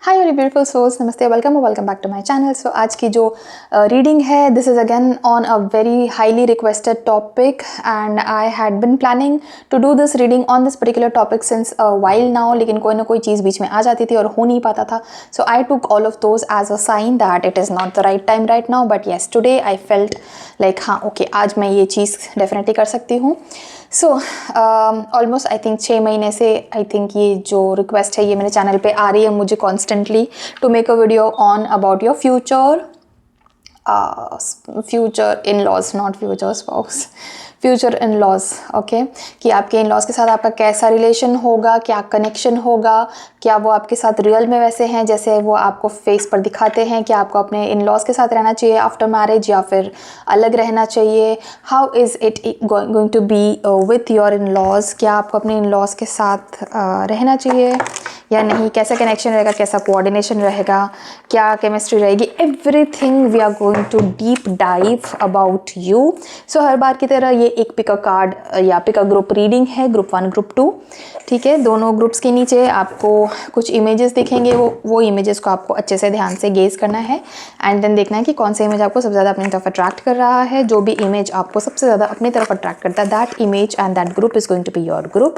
हाय very beautiful souls, नमस्ते, welcome back to my channel. So आज की जो रीडिंग है, this is again on a very highly requested topic and I had been planning to do this reading on this particular topic since a while now, लेकिन कोई ना कोई चीज़ बीच में आ जाती थी और हो नहीं पाता था। So I took all of those as a sign that it is not the right time right now, but yes today I felt like हाँ ओके, आज मैं ये चीज़ डेफिनेटली कर सकती हूँ। सो ऑलमोस्ट आई थिंक 6 महीने से आई थिंक ये जो रिक्वेस्ट है ये मेरे चैनल पे आ रही है मुझे constantly to make a video on about your future in laws, not future spouse, future in laws. Okay, कि आपके इन लॉज के साथ आपका कैसा रिलेशन होगा, क्या कनेक्शन होगा, क्या वो आपके साथ रियल में वैसे हैं जैसे वो आपको फेस पर दिखाते हैं, क्या आपको अपने इन लॉज के साथ रहना चाहिए आफ्टर मैरिज या फिर अलग रहना चाहिए, how is it going to be with your in laws, क्या आपको अपने इन लॉज के साथ रहना चाहिए या नहीं, कैसा कनेक्शन रहेगा, कैसा कोऑर्डिनेशन रहेगा, क्या केमिस्ट्री रहेगी, everything we are going to deep dive about you. So हर बार की तरह ये एक पिक अ कार्ड या पिक अ ग्रुप रीडिंग है, ग्रुप 1 ग्रुप 2, ठीक है। दोनों ग्रुप्स के नीचे आपको कुछ इमेजेस दिखेंगे, वो इमेजेस को आपको अच्छे से ध्यान से गेज करना है एंड देन देखना है कि कौन सा इमेज आपको सबसे ज़्यादा अपनी तरफ अट्रैक्ट कर रहा है। जो भी इमेज आपको सबसे ज़्यादा अपनी तरफ अट्रैक्ट करता है, that image and that group is going to be your group.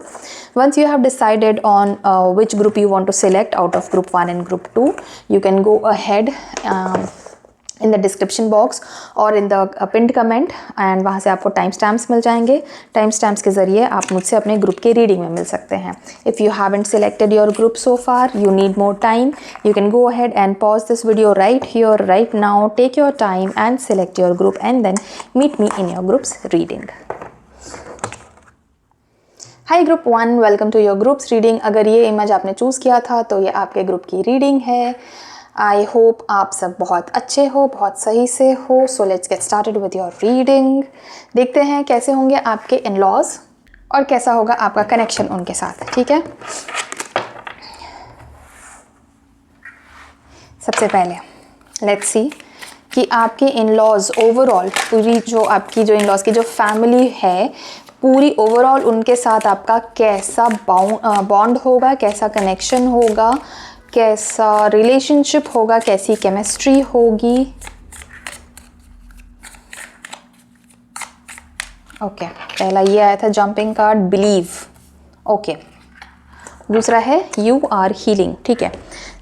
Once you have decided on which group you want to select out of group 1 and group 2, you can go ahead in the description box or in the pinned comment and वहाँ से आपको time stamps मिल जाएंगे। Time stamps के ज़रिए आप मुझसे अपने group के रीडिंग में मिल सकते हैं। If you haven't selected your group so far, you need more time, you can go ahead and pause this video right here, right now, take your time and select your group and then meet me in your group's reading. Hi group 1, welcome to your group's reading. अगर ये image आपने choose किया था तो ये आपके group की reading है। आई होप आप सब बहुत अच्छे हो, बहुत सही से हो। So let's get started with your reading. देखते हैं कैसे होंगे आपके इन लॉज और कैसा होगा आपका कनेक्शन उनके साथ, ठीक है। सबसे पहले लेट्स सी कि आपके इन लॉज ओवरऑल, पूरी जो आपकी जो इन लॉज की जो फैमिली है पूरी ओवरऑल, उनके साथ आपका कैसा बॉन्ड होगा, कैसा कनेक्शन होगा, कैसा रिलेशनशिप होगा, कैसी केमिस्ट्री होगी। ओके, पहला ये आया था जंपिंग कार्ड, बिलीव। ओके, दूसरा है यू आर हीलिंग, ठीक है।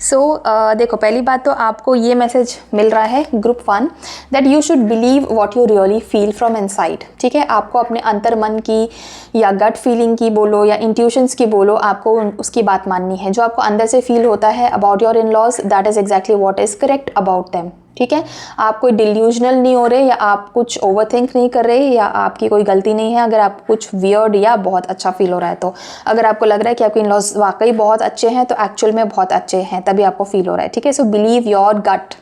सो देखो, पहली बात तो आपको ये मैसेज मिल रहा है group 1 that you should believe what you really feel from inside, ठीक है। आपको अपने अंतर मन की या गट फीलिंग की बोलो या इंट्यूशंस की बोलो, आपको उसकी बात माननी है। जो आपको अंदर से फील होता है about your in laws, that is exactly what is correct about them, ठीक है। आप कोई डिल्यूजनल नहीं हो रहे या आप कुछ ओवरथिंक नहीं कर रहे या आपकी कोई गलती नहीं है अगर आपको कुछ वियर्ड या बहुत अच्छा फील हो रहा है। तो अगर आपको लग रहा है कि आपके इन-लॉज वाकई बहुत अच्छे हैं तो एक्चुअल में बहुत अच्छे हैं, तभी आपको फील हो रहा है, ठीक है। So believe your gut,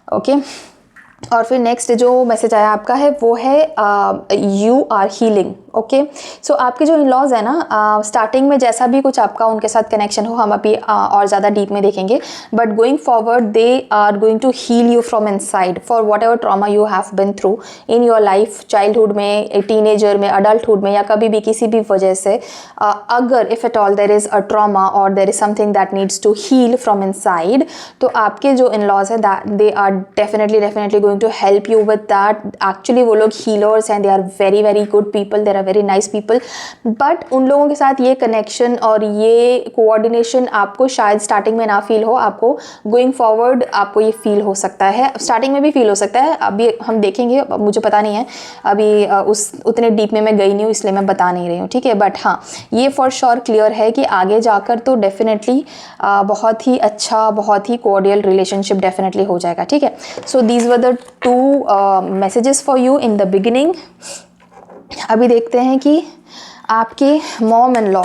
okay. और फिर नेक्स्ट जो मैसेज आया आपका है वो है यू आर हीलिंग, ओके। सो आपके जो इन लॉज है ना, स्टार्टिंग में जैसा भी कुछ आपका उनके साथ कनेक्शन हो, हम अभी और ज़्यादा डीप में देखेंगे, but going forward they are going to heal you from inside for whatever trauma you have been through in your life, childhood में, टीनेजर में, अडल्टहुड में या कभी भी किसी भी वजह से। अगर if at all there is a trauma और there is something that needs to heal from inside, तो आपके जो इन लॉज है they are definitely going to help you with that. Actually वो लोग हीलर्स हैं, they are very good people, they are very nice people, but उन लोगों के साथ ये कनेक्शन और ये कोऑर्डिनेशन आपको शायद स्टार्टिंग में ना फील हो, आपको गोइंग फॉरवर्ड आपको ये फील हो सकता है। स्टार्टिंग में भी फील हो सकता है, अभी हम देखेंगे, मुझे पता नहीं है अभी, उस उतने डीप में मैं गई नहीं हूँ इसलिए मैं बता नहीं रही हूँ, ठीक है। बट हाँ, ये फॉर श्योर क्लियर है कि आगे जाकर तो डेफिनेटली बहुत ही अच्छा, बहुत ही कोऑर्डियल रिलेशनशिप डेफिनेटली हो जाएगा, ठीक है। So these were the 2 messages for you in the beginning. अभी देखते हैं कि आपकी मॉम इन लॉ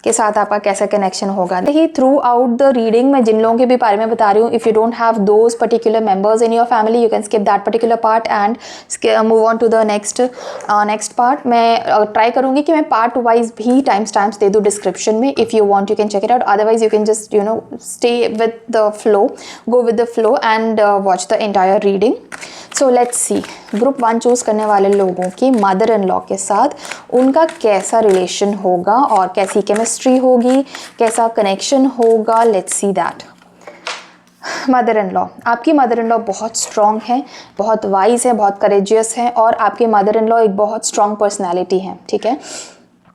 के साथ आपका कैसा कनेक्शन होगा। देखिए, थ्रू आउट द रीडिंग मैं जिन लोगों के भी बारे में बता रही हूँ, if you don't have those particular members in your family, you can skip that particular part and move on to the next part. मैं ट्राई करूँगी कि मैं पार्ट वाइज भी टाइम स्टैम्प्स दे दूँ डिस्क्रिप्शन में। If you want you can check it out, otherwise you can just stay with the flow, go with the flow and watch the entire reading. So let's see, group 1 choose करने वाले लोगों की mother in law के साथ उनका कैसा relation होगा और कैसी केमिस्ट्री होगी, कैसा कनेक्शन होगा। Let's see that. Mother in law, आपकी मदर इन लॉ बहुत स्ट्रॉन्ग है, बहुत वाइज है, बहुत करेजियस है और आपके मदर इन लॉ एक बहुत स्ट्रॉन्ग पर्सनैलिटी है। ठीक है,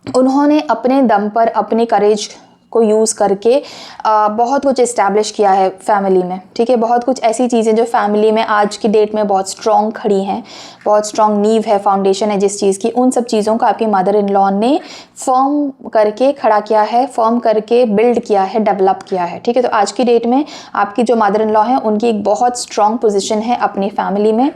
उन्होंने अपने दम पर अपनी करेज को यूज़ करके बहुत कुछ इस्टेब्लिश किया है फैमिली में। ठीक है, बहुत कुछ ऐसी चीज़ें जो फैमिली में आज की डेट में बहुत स्ट्रॉन्ग खड़ी हैं, बहुत स्ट्रॉन्ग नींव है, फाउंडेशन है जिस चीज़ की, उन सब चीज़ों को आपकी मदर इन लॉ ने फर्म करके खड़ा किया है, फर्म करके बिल्ड किया है, डेवलप किया है। ठीक है, तो आज की डेट में आपकी जो मदर इन लॉ है उनकी एक बहुत स्ट्रॉन्ग पोजिशन है अपनी फैमिली में।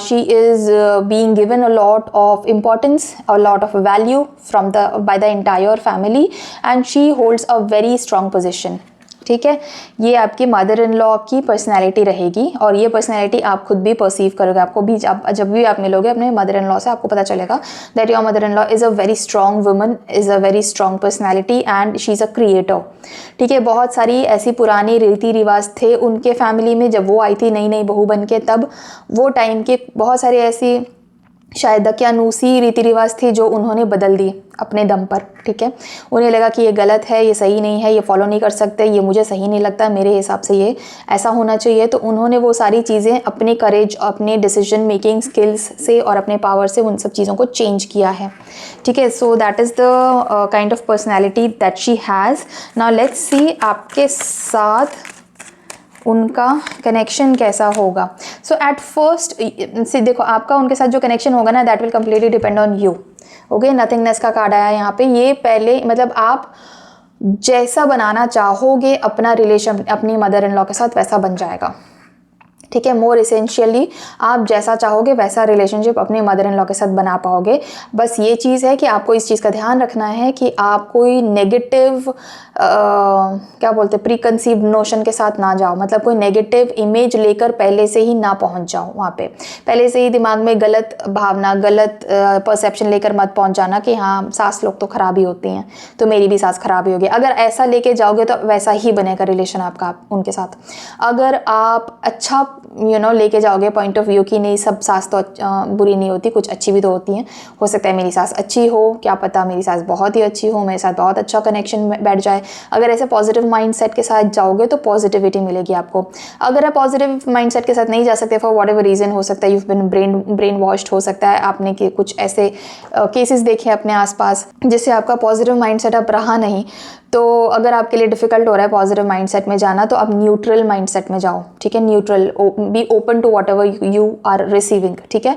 She is being given a lot of importance, a lot of value from by the entire family and she holds a very strong position. ठीक है, ये आपकी मदर इन लॉ की पर्सनैलिटी रहेगी और ये पर्सनैलिटी आप खुद भी परसीव करोगे। आपको भी जब भी आप मिलोगे अपने मदर इन लॉ से आपको पता चलेगा that your mother in law is a very strong woman, is a very strong personality and she is a creator. ठीक है, बहुत सारी ऐसी पुरानी रीति रिवाज थे उनके फैमिली में जब वो आई थी नई नई बहू बन के, तब वो टाइम के बहुत सारी ऐसी शायद दकियानूसी रीति रिवाज थी जो उन्होंने बदल दी अपने दम पर। ठीक है, उन्हें लगा कि ये गलत है, ये सही नहीं है, ये फॉलो नहीं कर सकते, ये मुझे सही नहीं लगता, मेरे हिसाब से ये ऐसा होना चाहिए। तो उन्होंने वो सारी चीज़ें अपने करेज, अपने डिसीजन मेकिंग स्किल्स से और अपने पावर से उन सब चीज़ों को चेंज किया है। ठीक है, so that is the kind of personality that she has. Now let's see आपके साथ उनका कनेक्शन कैसा होगा। सो एट फर्स्ट से देखो, आपका उनके साथ जो कनेक्शन होगा ना, that will completely depend on you. Okay, nothingness का कार्ड आया यहाँ पे। ये पहले मतलब आप जैसा बनाना चाहोगे अपना रिलेशन अपनी मदर इन लॉ के साथ वैसा बन जाएगा। ठीक है, मोर इसेंशियली आप जैसा चाहोगे वैसा रिलेशनशिप अपने मदर इन लॉ के साथ बना पाओगे। बस ये चीज़ है कि आपको इस चीज़ का ध्यान रखना है कि आप कोई नेगेटिव क्या बोलते हैं, प्री कंसीव्ड नोशन के साथ ना जाओ। मतलब कोई नेगेटिव इमेज लेकर पहले से ही ना पहुंच जाओ वहाँ पे। पहले से ही दिमाग में गलत भावना, गलत परसेप्शन लेकर मत पहुंच जाना कि हाँ सास लोग तो ख़राब ही होती हैं तो मेरी भी सास ख़राब ही होगी। अगर ऐसा लेके जाओगे तो वैसा ही बनेगा रिलेशन आपका उनके साथ। अगर आप अच्छा लेके जाओगे पॉइंट ऑफ व्यू कि नहीं सब सास तो बुरी नहीं होती, कुछ अच्छी भी तो होती हैं, हो सकता है मेरी सास अच्छी हो, क्या पता मेरी सास बहुत ही अच्छी हो, मेरे साथ बहुत अच्छा कनेक्शन बैठ जाए। अगर ऐसे पॉजिटिव माइंडसेट के साथ जाओगे तो पॉजिटिविटी मिलेगी आपको। अगर आप पॉजिटिव माइंडसेट के साथ नहीं जा सकते फॉर व्हाटएवर रीज़न, हो सकता है यू बिन ब्रेन वॉश्ड, हो सकता है आपने कि कुछ ऐसे केसेस देखे अपने आसपास जिससे आपका पॉजिटिव माइंडसेट अब रहा नहीं, तो अगर आपके लिए डिफ़िकल्ट हो रहा है पॉजिटिव माइंडसेट में जाना तो आप न्यूट्रल माइंडसेट में जाओ। ठीक है, neutral, be open to whatever you are receiving. ठीक है,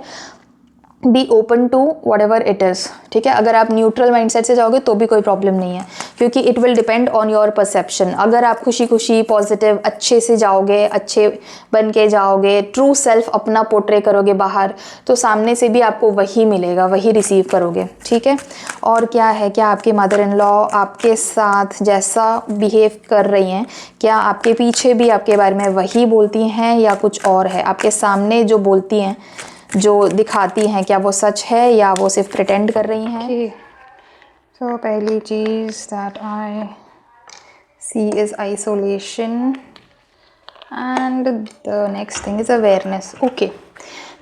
be open to whatever it is. ठीक है, अगर आप न्यूट्रल माइंडसेट से जाओगे तो भी कोई प्रॉब्लम नहीं है, क्योंकि it will depend on your perception. अगर आप खुशी खुशी पॉजिटिव अच्छे से जाओगे, अच्छे बन के जाओगे, ट्रू सेल्फ अपना पोर्ट्रे करोगे बाहर, तो सामने से भी आपको वही मिलेगा, वही रिसीव करोगे। ठीक है, और क्या है, क्या आपकी मदर इन लॉ आपके साथ जैसा बिहेव कर रही हैं, क्या आपके पीछे भी आपके बारे में वही बोलती हैं या कुछ और है? आपके सामने जो बोलती हैं, जो दिखाती हैं, क्या वो सच है या वो सिर्फ प्रिटेंड कर रही हैं? तो पहली चीज़ that I see is isolation and the next thing is awareness. Okay,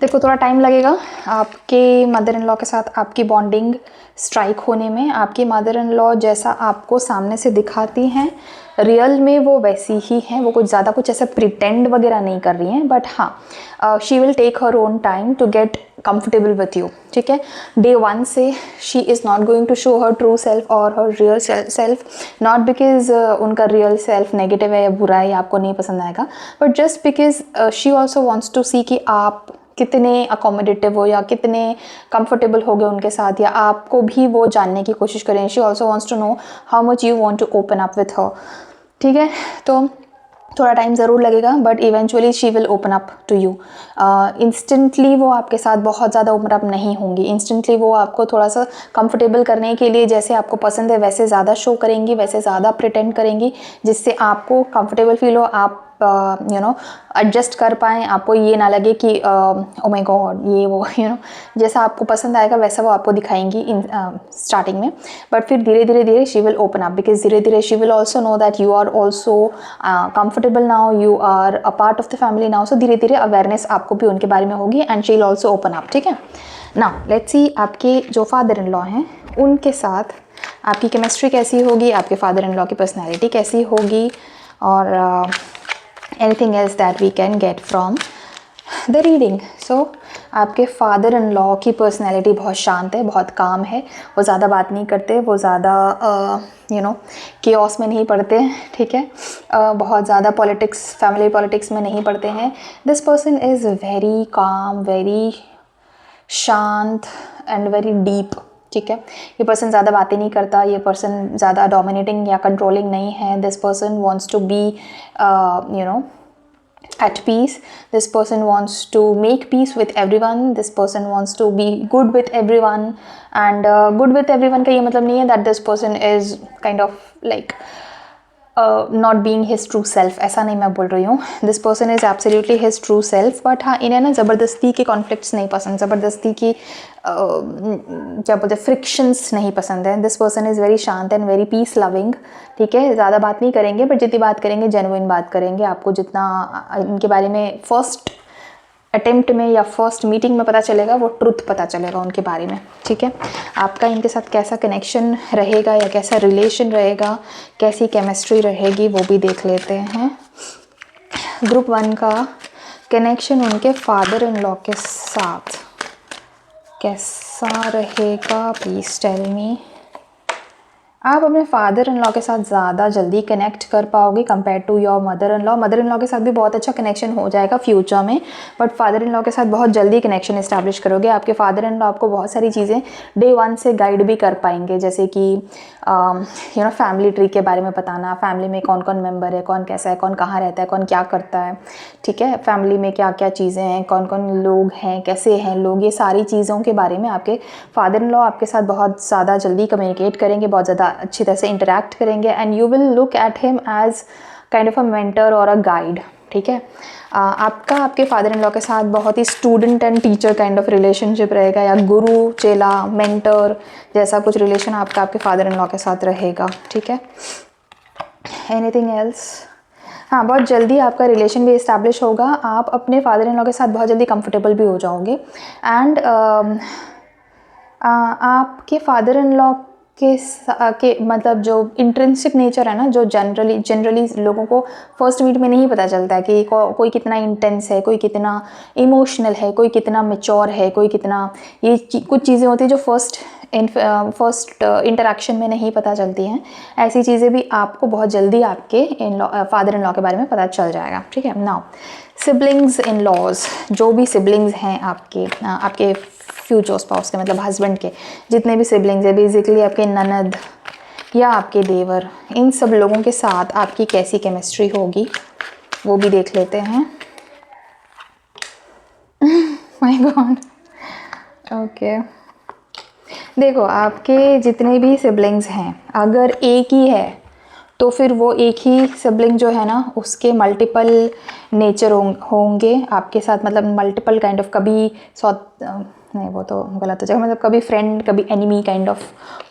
देखो थोड़ा टाइम लगेगा आपके मदर इन लॉ के साथ आपकी बॉन्डिंग स्ट्राइक होने में। आपकी मदर इन लॉ जैसा आपको सामने से दिखाती हैं रियल में वो वैसी ही हैं, वो कुछ ज़्यादा कुछ ऐसा प्रिटेंड वगैरह नहीं कर रही हैं, बट हाँ she will take her own time to get comfortable with you. ठीक है, डे 1 से she is not going to show her true self और her real self, not because उनका रियल सेल्फ नेगेटिव है या बुरा है या आपको नहीं पसंद आएगा, but just because she also wants to see कि आप कितने अकोमोडेटिव हो या कितने कंफर्टेबल हो गए उनके साथ, या आपको भी वो जानने की कोशिश करें। She also wants to know how much you want to open up with her. ठीक है, तो थोड़ा टाइम ज़रूर लगेगा but eventually she will open up to you. Instantly वो आपके साथ बहुत ज़्यादा ओपन अप नहीं होंगी। इंस्टेंटली वो आपको थोड़ा सा कंफर्टेबल करने के लिए जैसे आपको पसंद है वैसे ज़्यादा शो करेंगी, वैसे ज़्यादा प्रिटेंड करेंगी, जिससे आपको कंफर्टेबल फील हो, आप यू नो एडजस्ट कर पाएँ, आपको ये ना लगे कि ओ माय गॉड ये वो, यू नो जैसा आपको पसंद आएगा वैसा वो आपको दिखाएंगी इन स्टार्टिंग में, बट फिर धीरे धीरे धीरे she will open up, because धीरे धीरे she will also know that you are also comfortable now, you are a part of the family now, so धीरे धीरे अवेयरनेस आपको भी उनके बारे में होगी and she will also open up, ठीक है। नाउ लेट्स सी आपके जो फादर इन लॉ हैं उनके साथ आपकी केमिस्ट्री कैसी होगी, आपके फादर इन लॉ की पर्सनैलिटी कैसी होगी, और anything else that we can get from the reading. So आपके फादर इन लॉ की पर्सनैलिटी बहुत शांत है, बहुत काम है, वो ज़्यादा बात नहीं करते, वो ज़्यादा यू नो केओस में नहीं पढ़ते, ठीक है, बहुत ज़्यादा पॉलिटिक्स, फैमिली पॉलिटिक्स में नहीं पढ़ते हैं। This person is very calm, very शांत एंड वेरी डीप, ठीक है। ये पर्सन ज़्यादा बातें नहीं करता, ये पर्सन ज़्यादा डोमिनेटिंग या कंट्रोलिंग नहीं है। This person wants to be you know at peace. This person wants to make peace with everyone. This person wants to be good with everyone, and good with everyone का ये मतलब नहीं है that this person is kind of like not being his true self, ऐसा नहीं मैं बोल रही हूँ। This person is absolutely his true self, but हाँ इन्हें ना ज़बरदस्ती के कॉन्फ्लिक्ट्स नहीं पसंद, ज़बरदस्ती की क्या बोलते हैं फ्रिक्शंस नहीं पसंद है। दिस पर्सन इज़ वेरी शांत एंड वेरी पीस लविंग, ठीक है, ज़्यादा बात नहीं करेंगे, बट जितनी बात करेंगे जेन्युइन बात करेंगे। आपको जितना इनके बारे में फर्स्ट अटेम्प्ट में या फर्स्ट मीटिंग में पता चलेगा वो ट्रुथ पता चलेगा उनके बारे में, ठीक है। आपका इनके साथ कैसा कनेक्शन रहेगा या कैसा रिलेशन रहेगा, कैसी केमिस्ट्री रहेगी वो भी देख लेते हैं। ग्रुप 1 का कनेक्शन उनके फादर इन लॉ के साथ कैसा रहेगा, प्लीज़ टेल मी। आप अपने फादर इन लॉ के साथ ज़्यादा जल्दी कनेक्ट कर पाओगे compare to your mother in law. Mother in law के साथ भी बहुत अच्छा कनेक्शन हो जाएगा फ्यूचर में, बट फादर इन लॉ के साथ बहुत जल्दी कनेक्शन इस्टेब्लिश करोगे। आपके फादर इन लॉ आपको बहुत सारी चीज़ें डे 1 से गाइड भी कर पाएंगे, जैसे कि यू नो फैमिली ट्री के बारे में बताना, फैमिली में कौन कौन मेम्बर है, कौन कैसा है, कौन कहाँ रहता है, कौन क्या करता है, ठीक है, फैमिली में क्या क्या चीज़ें हैं, कौन कौन लोग हैं, कैसे हैं लोग, ये सारी चीज़ों के बारे में आपके फादर इन लॉ आपके साथ बहुत ज़्यादा जल्दी कम्युनिकेट करेंगे, बहुत ज़्यादा अच्छी तरह से इंटरेक्ट करेंगे, and you will look at him as kind of a mentor और अ गाइड, ठीक है। आपका आपके फादर इन लॉ के साथ बहुत ही student and teacher kind of relationship रहेगा, या गुरु चेला मेंटर जैसा कुछ रिलेशन आपका आपके फादर इन लॉ के साथ रहेगा, ठीक है। Anything else? हाँ, बहुत जल्दी आपका रिलेशन भी इस्टेब्लिश होगा, आप अपने फादर इन लॉ के साथ बहुत जल्दी कंफर्टेबल भी हो जाओगे, एंड आपके फादर इन लॉ के मतलब जो इंट्रिंसिक नेचर है ना, जो जनरली लोगों को फर्स्ट मीट में नहीं पता चलता है कि कोई कितना इंटेंस है, कोई कितना इमोशनल है, कोई कितना मैच्योर है, कोई कितना, ये कुछ चीज़ें होती है जो फर्स्ट इंटरेक्शन में नहीं पता चलती हैं। ऐसी चीज़ें भी आपको बहुत जल्दी आपके फादर इन लॉ के बारे में पता चल जाएगा, ठीक है। नाउ सिबलिंग्स इन लॉज, जो भी सिबलिंग्स हैं आपके फ्यूचर स्पाउस के मतलब हस्बैंड के जितने भी सिबलिंग्स हैं, बेसिकली आपके ननद या आपके देवर, इन सब लोगों के साथ आपकी कैसी केमिस्ट्री होगी वो भी देख लेते हैं। माय गॉड, ओके, देखो आपके जितने भी सिबलिंग्स हैं, अगर एक ही है तो फिर वो एक ही सिबलिंग जो है ना उसके मल्टीपल नेचर होंगे आपके साथ, मतलब मल्टीपल काइंड ऑफ, कभी नहीं वो तो गलत हो जाएगा, मतलब कभी फ्रेंड कभी एनिमी काइंड ऑफ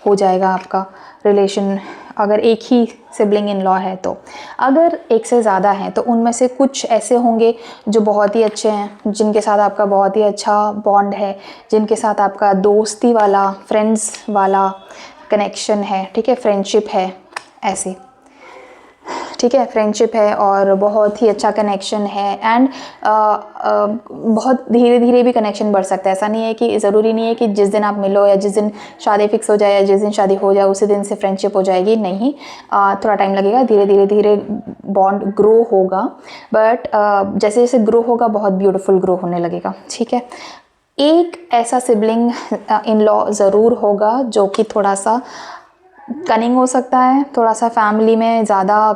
हो जाएगा आपका रिलेशन, अगर एक ही सिबलिंग इन लॉ है तो। अगर एक से ज़्यादा हैं तो उनमें से कुछ ऐसे होंगे जो बहुत ही अच्छे हैं, जिनके साथ आपका बहुत ही अच्छा बॉन्ड है, जिनके साथ आपका दोस्ती वाला, फ्रेंड्स वाला कनेक्शन है, ठीक है, फ्रेंडशिप है, ऐसे, ठीक है, फ्रेंडशिप है और बहुत ही अच्छा कनेक्शन है, एंड बहुत धीरे धीरे भी कनेक्शन बढ़ सकता है। ऐसा नहीं है कि ज़रूरी नहीं है कि जिस दिन आप मिलो या जिस दिन शादी फिक्स हो जाए या जिस दिन शादी हो जाए उसी दिन से फ्रेंडशिप हो जाएगी, नहीं, थोड़ा टाइम लगेगा, धीरे धीरे बॉन्ड ग्रो होगा, बट जैसे जैसे ग्रो होगा बहुत ब्यूटीफुल ग्रो होने लगेगा, ठीक है। एक ऐसा सिबलिंग इन लॉ ज़रूर होगा जो कि थोड़ा सा कनिंग हो सकता है, थोड़ा सा फैमिली में ज़्यादा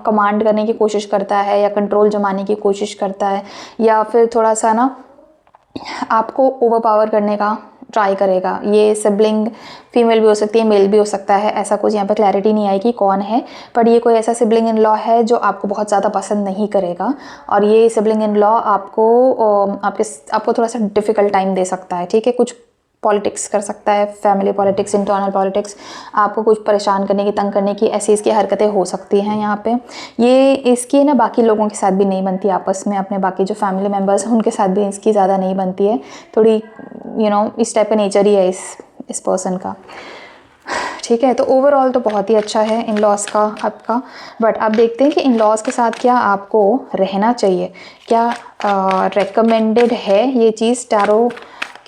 कमांड करने की कोशिश करता है या कंट्रोल जमाने की कोशिश करता है, या फिर थोड़ा सा ना आपको ओवर पावर करने का ट्राई करेगा। ये सिबलिंग फीमेल भी हो सकती है, मेल भी हो सकता है, ऐसा कुछ यहाँ पे क्लैरिटी नहीं आई कि कौन है, बट ये कोई ऐसा सिबलिंग इन लॉ है जो आपको बहुत ज़्यादा पसंद नहीं करेगा और ये सिबलिंग इन लॉ आपको थोड़ा सा डिफ़िकल्ट टाइम दे सकता है, ठीक है। कुछ पॉलिटिक्स कर सकता है, फैमिली पॉलिटिक्स, इंटरनल पॉलिटिक्स, आपको कुछ परेशान करने की, तंग करने की, ऐसी इसकी हरकतें हो सकती हैं यहाँ पे। ये इसकी ना बाकी लोगों के साथ भी नहीं बनती आपस में, अपने बाकी जो फैमिली मेम्बर्स हैं उनके साथ भी इसकी ज़्यादा नहीं बनती है, थोड़ी इस टाइप का नेचर ही है इस पर्सन का, ठीक है। तो ओवरऑल तो बहुत ही अच्छा है इन लॉज का आपका, बट आप देखते हैं कि इन लॉज के साथ क्या आपको रहना चाहिए, क्या रेकमेंडेड है ये चीज़ टैरो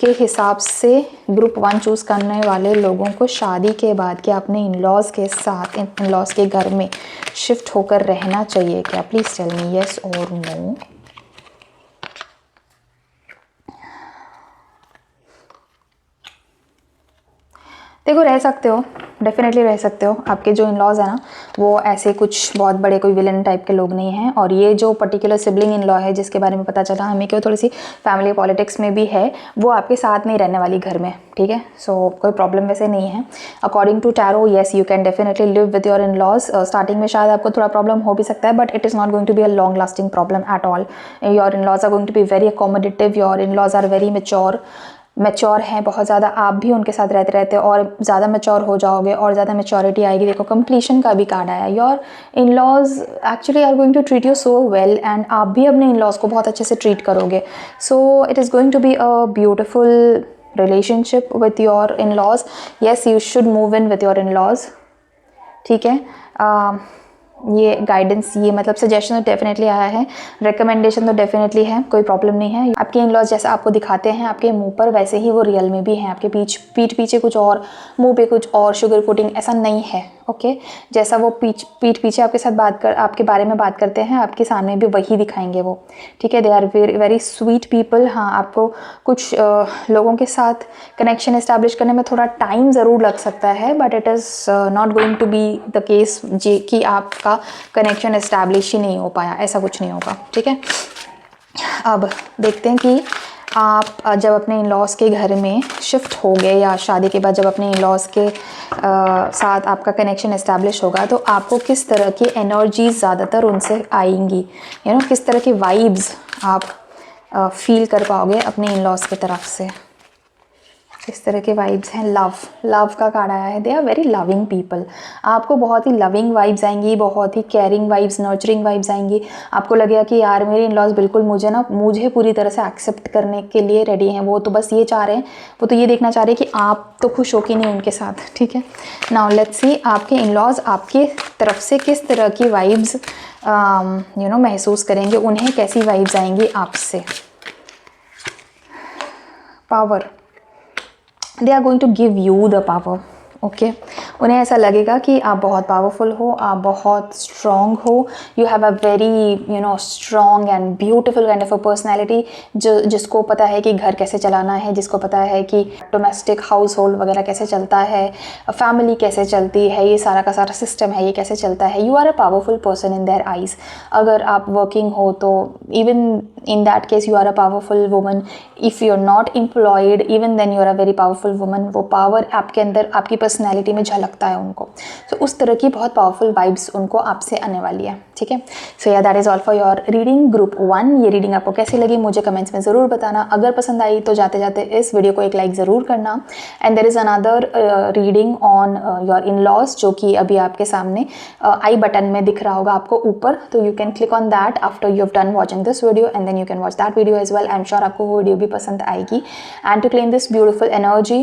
के हिसाब से ग्रुप 1 चूज़ करने वाले लोगों को शादी के बाद क्या अपने इन लॉज के साथ, इन लॉज के घर में शिफ्ट होकर रहना चाहिए क्या? प्लीज़ टेल मी येस और नो। देखो रह सकते हो, डेफिनेटली रह सकते हो। आपके जो इन लॉज है ना वो ऐसे कुछ बहुत बड़े कोई विलन टाइप के लोग नहीं हैं, और ये जो पर्टिकुलर सिबलिंग इन लॉ है जिसके बारे में पता चला हमें कि वो थोड़ी सी फैमिली पॉलिटिक्स में भी है, वो आपके साथ नहीं रहने वाली घर में, ठीक है। सो कोई प्रॉब्लम वैसे नहीं है according to tarot. Yes you can definitely live with your in laws. Starting में शायद आपको थोड़ा प्रॉब्लम हो भी सकता है, but it is not going to be a long lasting problem at all. Your in laws are going to be very accommodative, your in laws are very mature हैं बहुत ज़्यादा। आप भी उनके साथ रहते रहते और ज़्यादा मैच्योर हो जाओगे और ज़्यादा मैच्योरिटी आएगी। देखो कंप्लीशन का भी कार्ड आया, your in laws actually are going to treat you so well, and आप भी अपने इन लॉज को बहुत अच्छे से ट्रीट करोगे। So it is going to be a beautiful relationship with your in laws. Yes you should move in with your in laws, ठीक है। ये गाइडेंस, ये मतलब सजेशन तो डेफिनेटली आया है, रिकमेंडेशन तो डेफिनेटली है, कोई प्रॉब्लम नहीं है। आपके इन लॉज जैसा आपको दिखाते हैं आपके मुंह पर, वैसे ही वो रियल में भी हैं। आपके पीठ पीछे कुछ और, मुंह पे कुछ और, शुगर कोटिंग ऐसा नहीं है, ओके। जैसा वो पीठ पीछे आपके साथ आपके बारे में बात करते हैं, आपके सामने भी वही दिखाएंगे वो, ठीक है। They are very sweet people. हाँ, आपको कुछ लोगों के साथ कनेक्शन इस्टेब्लिश करने में थोड़ा टाइम ज़रूर लग सकता है, but it is not going to be the case कि आपका कनेक्शन इस्टेब्लिश ही नहीं हो पाया, ऐसा कुछ नहीं होगा, ठीक है। अब देखते हैं कि आप जब अपने इन लॉज के घर में शिफ्ट हो गए या शादी के बाद जब अपने इन लॉज के साथ आपका कनेक्शन इस्टेब्लिश होगा तो आपको किस तरह की एनर्जीज ज़्यादातर उनसे आएंगी, किस तरह की वाइब्स आप फील कर पाओगे अपने इन लॉज की तरफ से। इस तरह के वाइब्स हैं। लव का कार्ड आया है। They are very loving people. आपको बहुत ही लविंग वाइब्स आएंगी, बहुत ही केयरिंग वाइब्स, नर्चरिंग वाइब्स आएंगी। आपको लगेगा कि यार मेरे इन लॉज बिल्कुल मुझे पूरी तरह से एक्सेप्ट करने के लिए रेडी हैं। वो तो बस ये चाह रहे हैं, वो तो ये देखना चाह रहे हैं कि आप तो खुश हो कि नहीं उनके साथ, ठीक है। नाउ लेट्स सी आपके इन लॉज आपकी तरफ से किस तरह की वाइब्स महसूस करेंगे, उन्हें कैसी वाइब्स आएंगी आपसे। Power, they are going to give you the power, okay. उन्हें ऐसा लगेगा कि आप बहुत पावरफुल हो, आप बहुत स्ट्रॉन्ग हो, you have a very strong and beautiful kind of a personality, जिसको पता है कि घर कैसे चलाना है, जिसको पता है कि डोमेस्टिक हाउस होल्ड वगैरह कैसे चलता है, फैमिली कैसे चलती है, ये सारा का सारा सिस्टम है, ये कैसे चलता है। You are a powerful person in their eyes. अगर आप वर्किंग हो तो even in that case you are a powerful woman. If you are not employed even then you are a very powerful woman. वो power आपके अंदर, आपकी personality में झलकता है उनको। तो उस तरह की बहुत पावरफुल वाइब्स उनको आपसे आने वाली है, ठीक है। सो या that is all for your reading group 1। ये रीडिंग आपको कैसी लगी मुझे कमेंट्स में ज़रूर बताना। अगर पसंद आई तो जाते जाते इस वीडियो को एक लाइक ज़रूर करना। And there is another reading on your in laws, जो कि अभी आपके सामने आई बटन में दिख रहा होगा आपको ऊपर, तो you can click on that after you have done watching this video and then you can watch that video as well. I am sure आपको वो वीडियो भी पसंद आएगी। And to claim this beautiful energy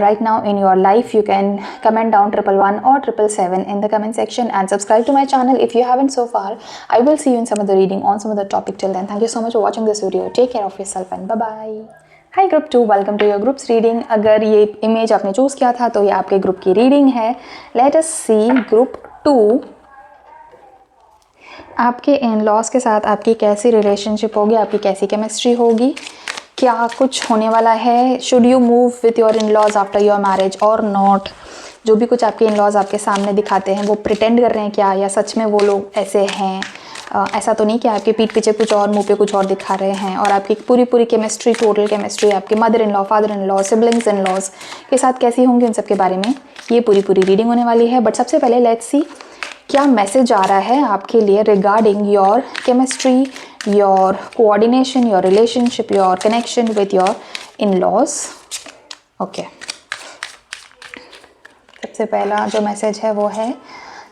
right now in your life, you can comment down 111 or 777 in the comment section and subscribe to my channel if you haven't so far. I will see you in some other reading on some other topic. Till then, thank you so much for watching this video. Take care of yourself and bye bye. Hi group 2, welcome to your group's reading. अगर ये image आपने choose किया था तो ये आपके group की reading है। Let us see group 2। आपके इन लॉज के साथ आपकी कैसी रिलेशनशिप होगी, आपकी कैसी केमिस्ट्री होगी, क्या कुछ होने वाला है। Should you move with your in laws after your marriage और नॉट। जो भी कुछ आपके इन लॉज आपके सामने दिखाते हैं वो प्रिटेंड कर रहे हैं क्या, या सच में वो लोग ऐसे हैं, ऐसा तो नहीं कि आपके पीठ पीछे कुछ और, मुंह पे कुछ और दिखा रहे हैं, और आपकी पूरी केमिस्ट्री, टोटल केमिस्ट्री आपके mother in law, father in law, siblings in laws के साथ कैसी होंगी, उन सब के बारे में ये पूरी रीडिंग होने वाली है। बट सबसे पहले लेट्स सी क्या मैसेज आ रहा है आपके लिए regarding your chemistry, your coordination, your relationship, your connection with your in laws. Okay, सबसे पहला जो मैसेज है वो है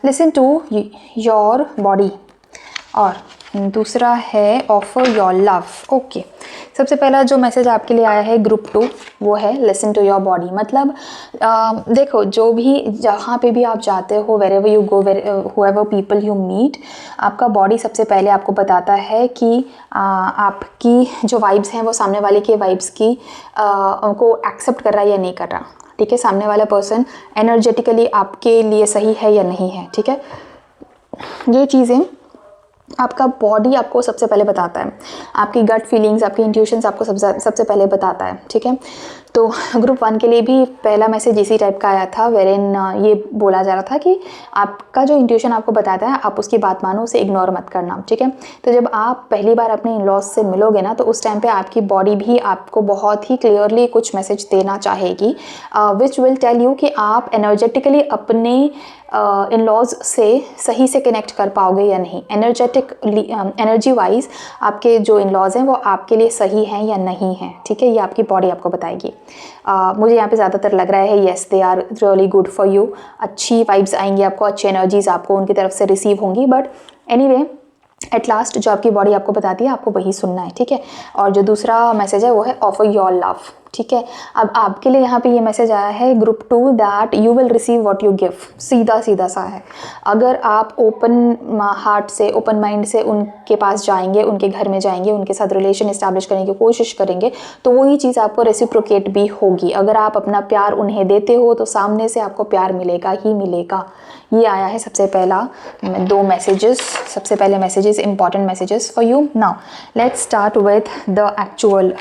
लिसन टू योर बॉडी, और दूसरा है ऑफर योर लव। ओके, सबसे पहला जो मैसेज आपके लिए आया है ग्रुप 2 वो है लिसन टू योर बॉडी। मतलब देखो, जो भी जहाँ पे भी आप जाते हो, wherever you go, whoever people you meet, आपका बॉडी सबसे पहले आपको बताता है कि आपकी जो वाइब्स हैं वो सामने वाले के वाइब्स की उनको एक्सेप्ट कर रहा है या नहीं कर रहा। ठीक है, सामने वाला पर्सन एनर्जेटिकली आपके लिए सही है या नहीं है। ठीक है, ये चीज़ें आपका बॉडी आपको सबसे पहले बताता है, आपकी गट फीलिंग्स, आपकी इंट्यूशंस आपको सबसे पहले बताता है। ठीक है, तो ग्रुप 1 के लिए भी पहला मैसेज इसी टाइप का आया था, वेरिन ये बोला जा रहा था कि आपका जो इंट्यूशन आपको बताता है आप उसकी बात मानो, उसे इग्नोर मत करना। ठीक है, तो जब आप पहली बार अपने इन लॉज से मिलोगे ना, तो उस टाइम पे आपकी बॉडी भी आपको बहुत ही क्लियरली कुछ मैसेज देना चाहेगी, विच विल टेल यू कि आप एनर्जेटिकली अपने इन लॉज से सही से कनेक्ट कर पाओगे या नहीं। एनर्जी वाइज आपके जो इन लॉज हैं वो आपके लिए सही हैं या नहीं हैं। ठीक है, ये आपकी बॉडी आपको बताएगी। मुझे यहाँ पे ज़्यादातर लग रहा है yes they are really good for you, अच्छी वाइब्स आएंगी आपको, अच्छी एनर्जीज आपको उनकी तरफ से रिसीव होंगी। बट एनीवे, एट लास्ट जो आपकी बॉडी आपको बताती है आपको वही सुनना है। ठीक है, और जो दूसरा मैसेज है वो है ऑफर योर लव। ठीक है, अब आपके लिए यहाँ पे ये मैसेज आया है group 2 that you will receive what you give. सीधा सा है, अगर आप ओपन हार्ट से, ओपन माइंड से उनके पास जाएंगे, उनके घर में जाएंगे, उनके साथ रिलेशन इस्टेब्लिश करने की कोशिश करेंगे, तो वही चीज़ आपको रेसिप्रोकेट भी होगी। अगर आप अपना प्यार उन्हें देते हो तो सामने से आपको प्यार मिलेगा ही मिलेगा। ये आया है सबसे पहला 2 मैसेजेस, सबसे पहले messages, important messages for you. Now let's start with the actual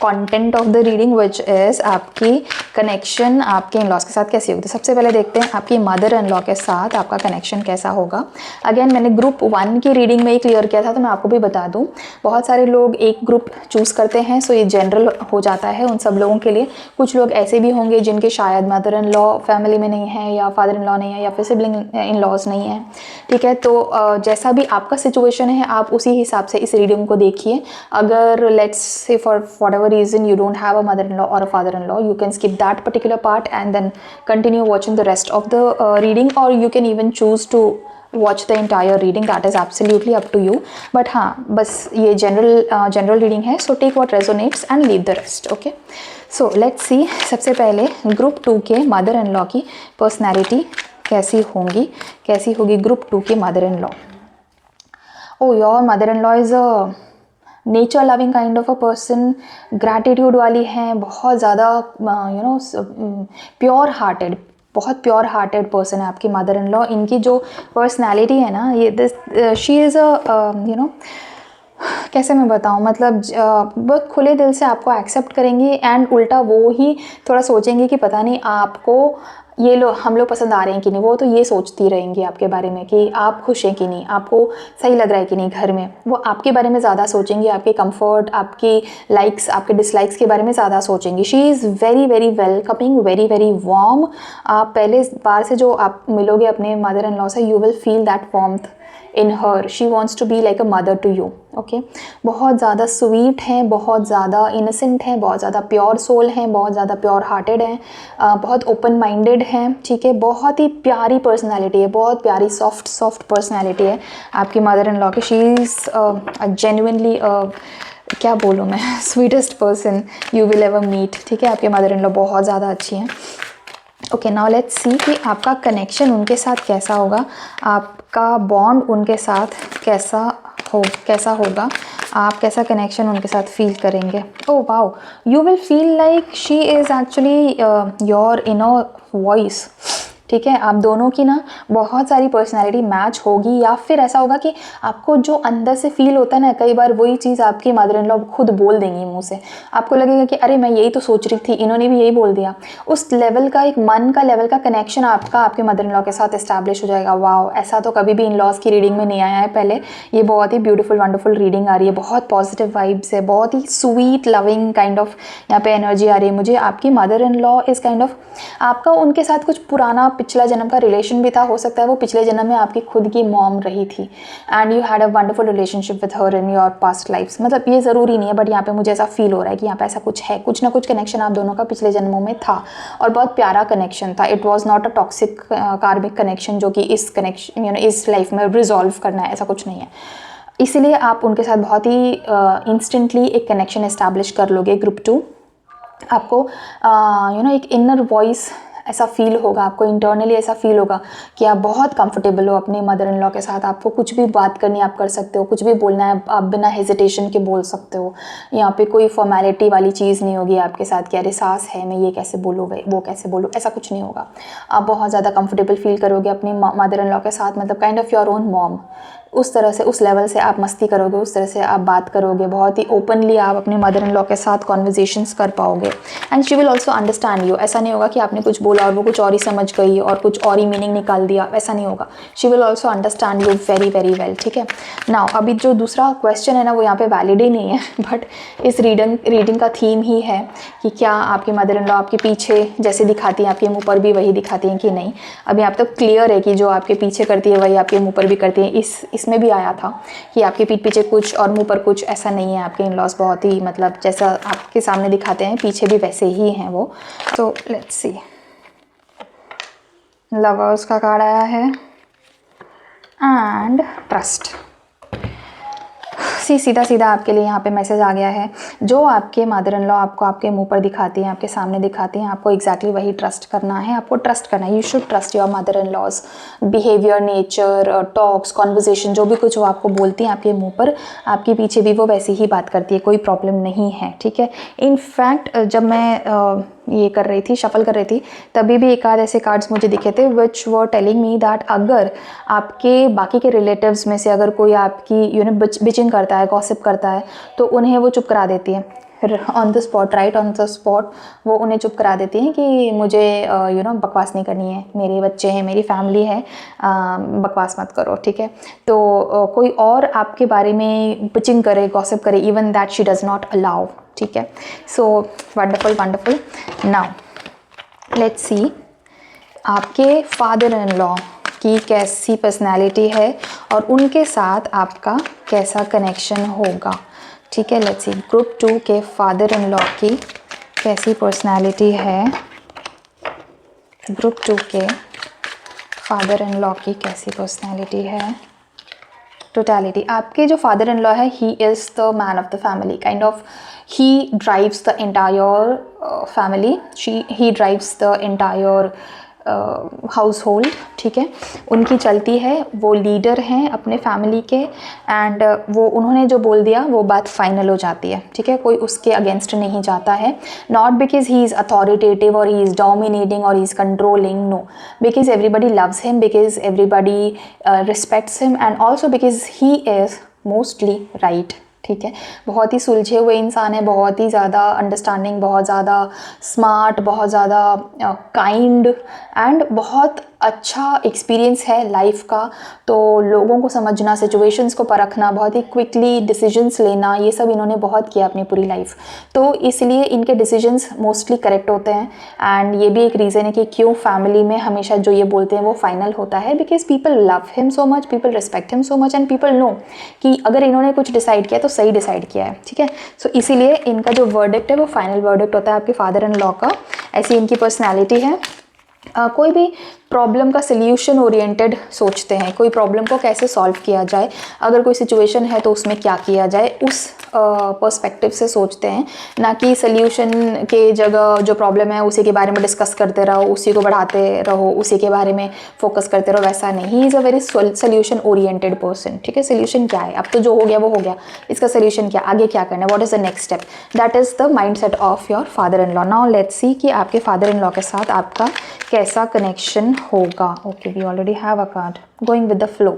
content of the reading, which is आपकी कनेक्शन आपके इन लॉज के साथ कैसी होगी। तो सबसे पहले देखते हैं आपकी मदर इन लॉ के साथ आपका कनेक्शन कैसा होगा। अगेन मैंने ग्रुप 1 की रीडिंग में ही क्लियर किया था, तो मैं आपको भी बता दूं, बहुत सारे लोग एक ग्रुप चूज़ करते हैं, सो ये जनरल हो जाता है उन सब लोगों के लिए। कुछ लोग ऐसे भी होंगे जिनके शायद मदर इन लॉ फैमिली में नहीं है, या फादर इन लॉ नहीं है, या फिर सिबलिंग इन लॉज नहीं है। ठीक है, तो जैसा भी आपका सिचुएशन है आप उसी हिसाब से इस रीडिंग को देखिए। अगर let's say for whatever reason you don't have a mother-in-law or a father-in-law, you can skip that particular part and then continue watching the rest of the reading, or you can even choose to watch the entire reading. That is absolutely up to you. But हाँ, बस ये general reading है, so take what resonates and leave the rest. Okay, so let's see. सबसे पहले group 2 के mother-in-law की personality कैसी होगी ग्रुप 2 के mother-in-law. Oh, your mother-in-law is a nature loving kind of a person, gratitude वाली हैं, बहुत ज़्यादा प्योर हार्टेड, बहुत प्योर हार्टेड पर्सन है आपकी मदर इन लॉ। इनकी जो पर्सनैलिटी है ना, ये शी इज़ अ कैसे मैं बताऊँ, मतलब बहुत खुले दिल से आपको एक्सेप्ट करेंगी, एंड उल्टा वो ही थोड़ा सोचेंगे कि पता नहीं आपको ये हम लोग पसंद आ रहे हैं कि नहीं। वो तो ये सोचती रहेंगी आपके बारे में कि आप खुश हैं कि नहीं, आपको सही लग रहा है कि नहीं घर में। वो आपके बारे में ज़्यादा सोचेंगी, आपके कंफर्ट, आपकी लाइक्स, आपके डिसलाइक्स के बारे में ज़्यादा सोचेंगी। She is very welcoming, very warm. आप पहले बार से जो आप मिलोगे अपने मदर इन लॉ से, you will feel that warmth in her. She wants to be like a mother to you. Okay, बहुत ज़्यादा स्वीट हैं, बहुत ज़्यादा इनोसेंट हैं, बहुत ज़्यादा प्योर सोल हैं, बहुत ज़्यादा प्योर हार्टेड हैं, बहुत ओपन माइंडेड हैं। ठीक है, बहुत ही प्यारी पर्सनैलिटी है, बहुत प्यारी सॉफ्ट पर्सनैलिटी है आपकी मदर इन लॉ की। शी इज़ जेन्युइनली क्या बोलूँ मैं, sweetest person you will ever meet. ठीक है, आपके मदर इन लॉ बहुत ज़्यादा अच्छी हैं। ओके, नाउ लेट्स सी कि आपका कनेक्शन उनके साथ कैसा होगा, आपका बॉन्ड उनके साथ कैसा होगा, आप कैसा कनेक्शन उनके साथ फील करेंगे। Oh wow, you will feel like she is actually your inner voice. ठीक है। आप दोनों की ना बहुत सारी पर्सनैलिटी मैच होगी, या फिर ऐसा होगा कि आपको जो अंदर से फील होता है ना, कई बार वही चीज़ आपकी मदर इन लॉ खुद बोल देंगी मुँह से। आपको लगेगा कि अरे मैं यही तो सोच रही थी, इन्होंने भी यही बोल दिया। उस लेवल का, एक मन का लेवल का कनेक्शन आपका आपके मदर इन लॉ के साथ इस्टेब्लिश हो जाएगा। वाओ, ऐसा तो कभी भी इन लॉज की रीडिंग में नहीं आया है पहले। ये बहुत ही ब्यूटीफुल वंडरफुल रीडिंग आ रही है, बहुत पॉजिटिव वाइब्स है, बहुत ही स्वीट लविंग काइंड ऑफ यहाँ पे एनर्जी आ रही है मुझे। आपकी mother in law is kind of, आपका उनके साथ कुछ पुराना पिछला जन्म का रिलेशन भी था, हो सकता है वो पिछले जन्म में आपकी खुद की मॉम रही थी and you had a wonderful relationship with her in your past lifes. मतलब ये ज़रूरी नहीं है, बट यहाँ पे मुझे ऐसा फील हो रहा है कि यहाँ पे ऐसा कुछ है, कुछ ना कुछ कनेक्शन आप दोनों का पिछले जन्मों में था और बहुत प्यारा कनेक्शन था। It was not a toxic karmic connection जो कि इस कनेक्शन इस लाइफ में रिजॉल्व करना है, ऐसा कुछ नहीं है। इसीलिए आप उनके साथ बहुत ही इंस्टेंटली एक कनेक्शन इस्टेब्लिश कर लोगे। ग्रुप 2 आपको एक इनर वॉइस ऐसा फील होगा, आपको इंटरनली ऐसा फील होगा कि आप बहुत कंफर्टेबल हो अपने मदर इन लॉ के साथ। आपको कुछ भी बात करनी है आप कर सकते हो, कुछ भी बोलना है आप बिना हेजिटेशन के बोल सकते हो। यहाँ पे कोई फॉर्मेलिटी वाली चीज़ नहीं होगी आपके साथ कि अरे सास है मैं ये कैसे बोलूँ वो कैसे बोलूँ, ऐसा कुछ नहीं होगा। आप बहुत ज़्यादा कंफर्टेबल फील करोगे अपनी मदर इन लॉ के साथ, मतलब kind of your own mom. उस तरह से, उस लेवल से आप मस्ती करोगे, उस तरह से आप बात करोगे, बहुत ही ओपनली आप अपने मदर इन लॉ के साथ कॉन्वर्जेशंस कर पाओगे and she will also understand you. ऐसा नहीं होगा कि आपने कुछ बोला और वो कुछ और ही समझ गई और कुछ और ही मीनिंग निकाल दिया, ऐसा नहीं होगा। She will also understand you very very well, ठीक है। नाउ अभी जो दूसरा क्वेश्चन है ना वो यहाँ पे वैलिड ही नहीं है, बट इस रीडिंग का थीम ही है कि क्या आपकी मदर इन लॉ आपके पीछे जैसे दिखाती हैं आपके मुँह पर भी वही दिखाती हैं कि नहीं। अभी आप तो क्लियर है कि जो आपके पीछे करती है वही आपके मुँह पर भी करती है। इसमें भी आया था कि आपके पीठ पीछे कुछ और मुंह पर कुछ, ऐसा नहीं है। आपके इन लॉज बहुत ही, मतलब जैसा आपके सामने दिखाते हैं पीछे भी वैसे ही हैं वो। तो लेट्स सी, लवर्स का कार्ड आया है एंड ट्रस्ट। सीधा सीधा आपके लिए यहाँ पे मैसेज आ गया है। जो आपके मदर इन लॉ आपको आपके मुंह पर दिखाती हैं, आपके सामने दिखाती हैं, आपको एग्जैक्टली वही ट्रस्ट करना है। आपको ट्रस्ट करना है, you should trust your mother in law's behaviour, nature, talks, conversation, जो भी कुछ वो आपको बोलती हैं आपके मुंह पर, आपके पीछे भी वो वैसी ही बात करती है, कोई प्रॉब्लम नहीं है, ठीक है। इनफैक्ट जब मैं ये कर रही थी, शफल कर रही थी, तभी भी एक आध ऐसे कार्ड्स मुझे दिखे थे विच वर टेलिंग मी दैट अगर आपके बाकी के रिलेटिव्स में से अगर कोई आपकी बिचिंग करता है, गॉसिप करता है, तो उन्हें वो चुप करा देती है on the spot, right on the spot. वो उन्हें चुप करा देती हैं कि मुझे बकवास नहीं करनी है, मेरे बच्चे हैं, मेरी फैमिली है, बकवास मत करो, ठीक है। तो कोई और आपके बारे में बिचिंग करे, गॉसिप करे, even that she does not allow, ठीक है। So wonderful wonderful. Now let's see आपके फादर इन लॉ की कैसी पर्सनैलिटी है और उनके साथ आपका कैसा कनेक्शन होगा, ठीक है। लेट्स सी ग्रुप 2 के फादर इन लॉ की कैसी पर्सनैलिटी है, ग्रुप 2 के फादर इन लॉ की कैसी पर्सनैलिटी है। टोटलिटी, आपके जो फादर इन लॉ है ही is the man of the family, kind of he drives the entire family, he drives the entire house hold, ठीक है। उनकी चलती है, वो लीडर हैं अपने फैमिली के एंड वो उन्होंने जो बोल दिया वो बात फाइनल हो जाती है, ठीक है। कोई उसके अगेंस्ट नहीं जाता है, not because he is authoritative और ही इज़ डोमिनेटिंग और he is controlling, no, because everybody loves him, because everybody respects him and also because he is mostly right, ठीक है। बहुत ही सुलझे हुए इंसान है, बहुत ही ज़्यादा अंडरस्टैंडिंग, बहुत ज़्यादा स्मार्ट, बहुत ज़्यादा काइंड एंड बहुत अच्छा एक्सपीरियंस है लाइफ का। तो लोगों को समझना, सिचुएशंस को परखना, बहुत ही क्विकली डिसीजंस लेना, ये सब इन्होंने बहुत किया अपनी पूरी लाइफ। तो इसलिए इनके डिसीजंस मोस्टली करेक्ट होते हैं एंड ये भी एक रीज़न है कि क्यों फैमिली में हमेशा जो ये बोलते हैं वो फाइनल होता है, because people love him so much, people respect him so much and people know कि अगर इन्होंने कुछ डिसाइड किया तो सही डिसाइड किया है, ठीक है। सो इसीलिए इनका जो वर्डिक्ट है वो फाइनल वर्डिक्ट होता है आपके फादर इन लॉ का। ऐसी इनकी पर्सनैलिटी है। कोई भी प्रॉब्लम का सल्यूशन ओरिएंटेड सोचते हैं, कोई प्रॉब्लम को कैसे सॉल्व किया जाए, अगर कोई सिचुएशन है तो उसमें क्या किया जाए, उस पर्सपेक्टिव से सोचते हैं, ना कि सल्यूशन के जगह जो प्रॉब्लम है उसी के बारे में डिस्कस करते रहो, उसी को बढ़ाते रहो, उसी के बारे में फोकस करते रहो, वैसा नहीं। He is a very solution oriented person, ठीक है। सल्यूशन क्या है, अब तो जो हो गया वो हो गया, इसका सल्यूशन क्या, आगे क्या करना है, what is the next step, that is the mind set of your father in law. Now let's see कि आपके फादर इन लॉ के साथ आपका कैसा कनेक्शन होगा। Okay, we already have a card, going with the flow.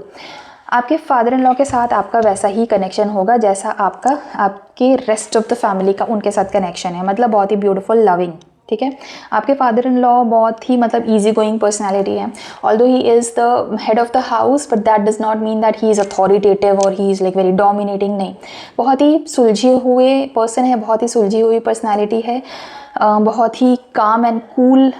आपके father in law के साथ आपका वैसा ही कनेक्शन होगा जैसा आपके रेस्ट ऑफ द फैमिली का उनके साथ कनेक्शन है, मतलब बहुत ही ब्यूटीफुल, लविंग। ठीक है, आपके फादर इन लॉ बहुत ही मतलब ईजी गोइंग पर्सनैलिटी है। Although he is the head of the house, but that does not mean that he is authoritative और he is like very dominating. नहीं, बहुत ही सुलझे हुए पर्सन है, बहुत ही सुलझी हुई पर्सनैलिटी है, बहुत ही काम एंड कूल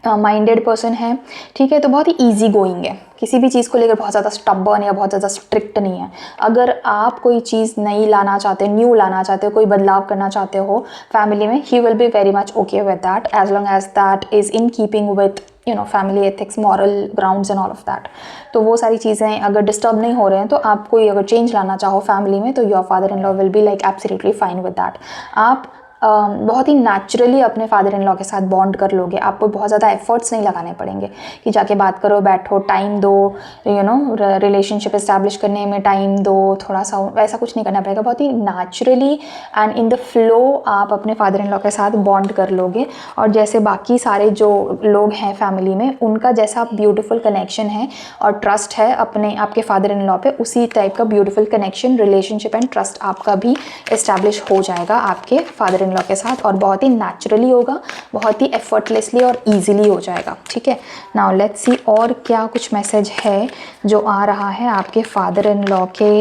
माइंडेड पर्सन है। ठीक है, तो बहुत ही ईजी गोइंग है, किसी भी चीज़ को लेकर बहुत ज़्यादा स्टबर्न या बहुत ज़्यादा स्ट्रिक्ट नहीं है। अगर आप कोई चीज़ नई लाना चाहते हो, न्यू लाना चाहते हो, कोई बदलाव करना चाहते हो फैमिली में, he will be very much okay with that as long as that is in keeping with family ethics, moral grounds and all of that. तो वो सारी चीज़ें अगर डिस्टर्ब नहीं हो रहे हैं तो आप कोई अगर चेंज लाना चाहो फैमिली में, तो your father in law will be like absolutely fine with that. आप बहुत ही नेचुरली अपने फादर इन लॉ के साथ बॉन्ड कर लोगे। आपको बहुत ज़्यादा एफर्ट्स नहीं लगाने पड़ेंगे कि जाके बात करो, बैठो, टाइम दो, रिलेशनशिप इस्टेब्लिश करने में टाइम दो, थोड़ा सा वैसा कुछ नहीं करना पड़ेगा। बहुत ही naturally and in the flow आप अपने फादर इन लॉ के साथ बॉन्ड कर लोगे। और जैसे बाकी सारे जो लोग हैं फैमिली में, उनका जैसा ब्यूटीफुल कनेक्शन है और ट्रस्ट है आपके फादर इन लॉ पे, उसी टाइप का beautiful connection, relationship and trust आपका भी इस्टेब्लिश हो जाएगा आपके फादर इन लॉ के साथ, और बहुत ही नेचुरली होगा, बहुत ही एफर्टलेसली और इजीली हो जाएगा। ठीक है, नाउ लेट्स सी और क्या कुछ मैसेज है जो आ रहा है आपके फादर इन लॉ के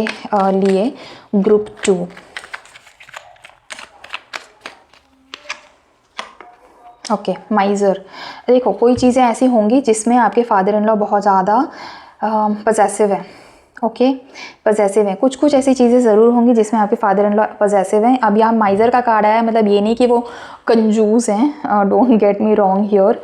लिए ग्रुप 2। ओके, माइजर। देखो, कोई चीज़ें ऐसी होंगी जिसमें आपके फादर इन लॉ बहुत ज़्यादा पजेसिव है। ओके, पजेसिव है, कुछ ऐसी चीज़ें ज़रूर होंगी जिसमें आपके फादर इन लॉ पजेसिव हैं। अब यहाँ माइजर का कार्ड आया है, मतलब ये नहीं कि वो कंजूस हैं, don't get me wrong here,